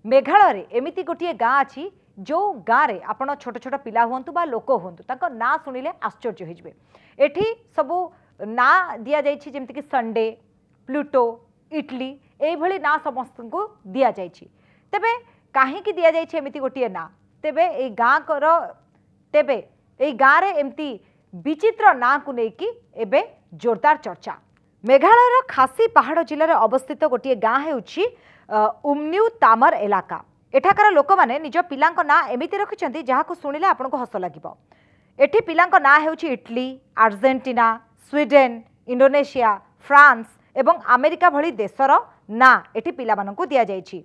मेघालय एमती गोटे गाँ अच्छी जो गाँव में आपड़ छोट छोट पिला हूँ बा लोक हूँ ना शुणिले आश्चर्य होइजिबे। एठी सबू ना दिया जाइछि जेमति कि संडे प्लूटो इटली एभली ना समस्त को दिया जाइछि। तेबे काहेकि दिया जाइछि एमती गोटे ना तेबे ए गाँ कर तेबे ए गाँ रे एमती विचित्र ना को लेकी एबे जोरदार चर्चा। मेघालय खासी पहाड़ जिले में अवस्थित गोटे गाँ हेउछि उमन्यू तामर इलाका। एठाकार लोक माने निज पिलांक ना एमिति रखिछन्ति जहाको शुणिले आपनको हस लागिबो। एठी पिलांक ना हेउछि Italy Argentina Sweden Indonesia France एवं अमेरिका भली देशर ना एठी पिला माननको दिया जाइछि।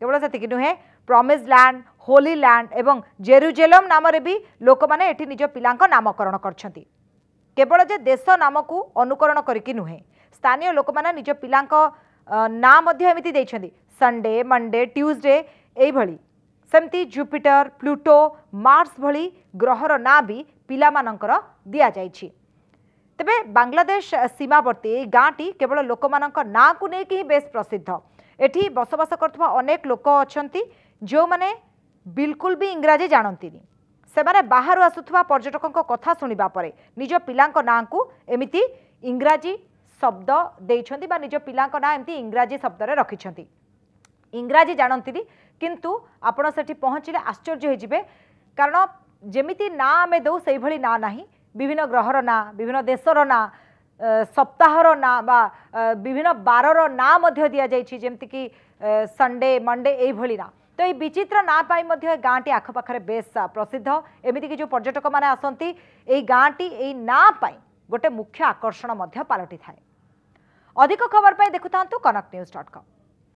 केवल सेतिकि नुहे प्रॉमिस लैंड होली लैंड एवं जेरुजेलम नाम रे भी लोक माने एठी निज पिलांक नामकरण करछन्ति। केवल जे देश नाम को अनुकरण करिकि नुहे स्थानीय लोक माने निज पिलांक ना मध्य एमिति दैछन्ति संडे मंडे ट्यूसडे एई भली सेमती जुपिटर प्लूटो मार्स भली ग्रहर ना भी पिला मानकर दिया जाइछि। तेबे बांग्लादेश सीमावर्ती गाँटी केवल लोक मानक ना को नेकी ही बेस प्रसिद्ध। एठी बसवास करथुवा अनेक लोक अछंती जो माने बिल्कुल भी इंग्राजी जानंतिनी। सेमाने बाहर आसुथुवा पर्यटकों कथा सुनिबा परे निज पिलांक ना को एमिति इंग्राजी शब्द देइछन्ति बा निज पिलांक ना एमिति इंग्राजी शब्द रे रखिछन्ति। इंग्राजी जानंतिनी किंतु आपण सेठी पहुँचले आश्चर्य होइजिबे कारण जेमिति ना आमे दौ सेई भली ना नाही। विभिन्न ग्रहर ना विभिन्न देशर ना सप्ताहर ना बा विभिन्न बारर ना मध्य दिया जाइछि जेमति कि संडे मंडे एई भली ना। तो ये विचित्र ना पाई मध्य गाँटी आखपाखे बेस प्रसिद्ध। एमिति कि जो पर्यटक माने आसंती एई गाँटी एई ना पाई गोटे मुख्य आकर्षण मध्य पालटि थाए। अधिक खबर पाई देखुतांतु कनक न्यूज.com।